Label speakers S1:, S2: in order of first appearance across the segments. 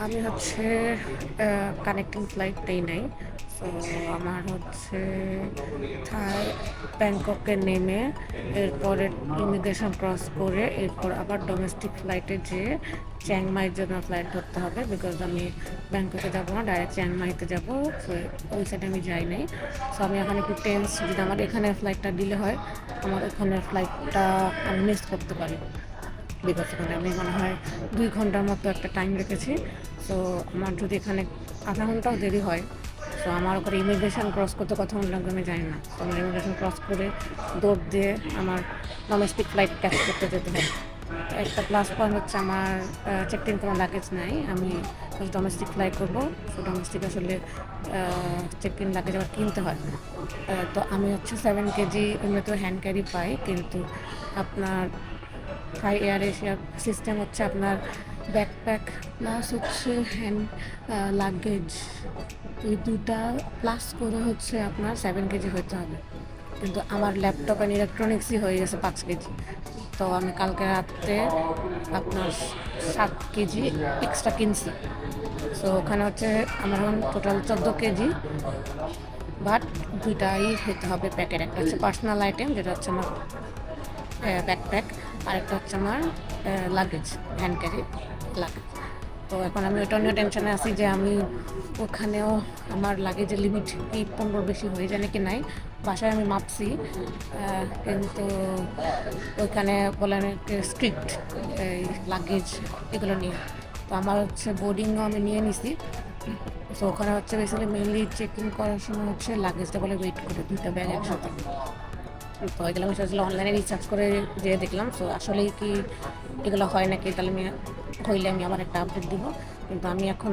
S1: আমি হচ্ছে কানেক্টিং ফ্লাইটটাই নেই। সো আমার হচ্ছে ব্যাংককে নেমে এরপরে ইমিগ্রেশন ক্রস করে এরপর আবার ডোমেস্টিক ফ্লাইটে যেয়ে চিংমাইয়ের জন্য ফ্লাইট ধরতে হবে, বিকজ আমি ব্যাংককে যাবো না, ডাইরেক্ট চিংমাইতে যাবো। সো ওই সাইডে আমি যাই নাই। সো আমি এখন একটু টেন্স, যদি আমার এখানে ফ্লাইটটা ডিলে হয় আমার ওখানের ফ্লাইটটা আমি মিস করতে পারি, বিকজ এখানে আমি মনে হয় 2 ঘন্টার মতো একটা টাইম রেখেছি। সো আমার যদি এখানে আধা ঘন্টাও দেরি হয়, সো আমার ওখানে ইমিগ্রেশন ক্রস করতে কতক্ষণ লাগবে আমি জানি না। তো আমার ইমিগ্রেশন ক্রস করে দৌড় দিয়ে আমার ডোমেস্টিক ফ্লাইট ক্যাচ করতে যেতে হবে। একটা প্লাস পয়েন্ট হচ্ছে আমার চেক ইন কোনো লাগেজ নাই, আমি ডোমেস্টিক ফ্লাই করবো। সো ডোমেস্টিক আসলে চেক ইন লাগেজ আবার কিনতে হয়। তো আমি হচ্ছে 7 কেজি এমনিতেও হ্যান্ড ক্যারি পাই, কিন্তু আপনার থাই এয়ার এশিয়ার সিস্টেম হচ্ছে আপনার ব্যাকপ্যাক প্লাস হচ্ছে হ্যান্ড লাগেজ, এই দুটা প্লাস করে হচ্ছে আপনার 7 কেজি হতে হবে। কিন্তু আমার ল্যাপটপ অ্যান্ড ইলেকট্রনিক্সই হয়ে গেছে 5 কেজি। তো আমি কালকে রাত্রে আপনার 7 কেজি এক্সট্রা কিনছি। সো ওখানে হচ্ছে আমার এখন টোটাল 14 কেজি, বাট দুইটাই হতে হবে প্যাকেট। একটা হচ্ছে পার্সোনাল আইটেম, যেটা হচ্ছে আমার ব্যাকপ্যাক, আর একটা হচ্ছে আমার লাগেজ, হ্যান্ড ক্যারি লাগেজ। তো এখন আমি ওটা নিয়ে টেনশনে আছি যে আমি ওখানেও আমার লাগেজের লিমিট কি 15 বেশি হয়ে যায় নাকি নাই। বাসায় আমি মাপছি, কিন্তু ওইখানে বলেন স্ট্রিক্ট এই লাগেজ এগুলো নিয়ে। তো আমার হচ্ছে বোর্ডিংও আমি নিয়ে নিছি। তো ওখানে হচ্ছে বেসিক্যালি মেনলি চেকিং করার সময় হচ্ছে লাগেজটা বলে ওয়েট করে 2টা ব্যাগ একসাথে। তো এগুলো আমি আসলে অনলাইনে রিসার্চ করে যেয়ে দেখলাম। সো আসলেই কি এগুলো হয় নাকি, তাহলে আমি হইলে আমি আবার একটা আপডেট দিব। কিন্তু আমি এখন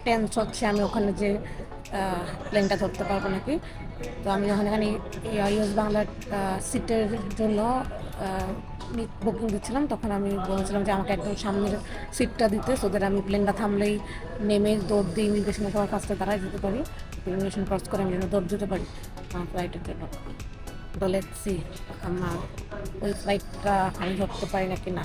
S1: টেন্স হচ্ছে আমি ওখানে যে প্লেনটা ধরতে পারবো নাকি। তো আমি যখন এখানে ইউএস বাংলার সিটের জন্য বুকিং দিচ্ছিলাম, তখন আমি বলেছিলাম যে আমাকে একদম সামনের সিটটা দিতে, সো দ্যাট আমি প্লেনটা থামলেই নেমে দৌড় দিয়ে ইমিগ্রেশনের সবার ফার্স্টে দাঁড়ায় যেতে পারি, ইমিগ্রেশন ক্রস করে আমি যেন দৌড় দিতে পারি আমার ফ্লাইটের জন্য। তো লেটস সি আমার ওই ফ্লাইটটা আমি ধরতে পারি নাকি না।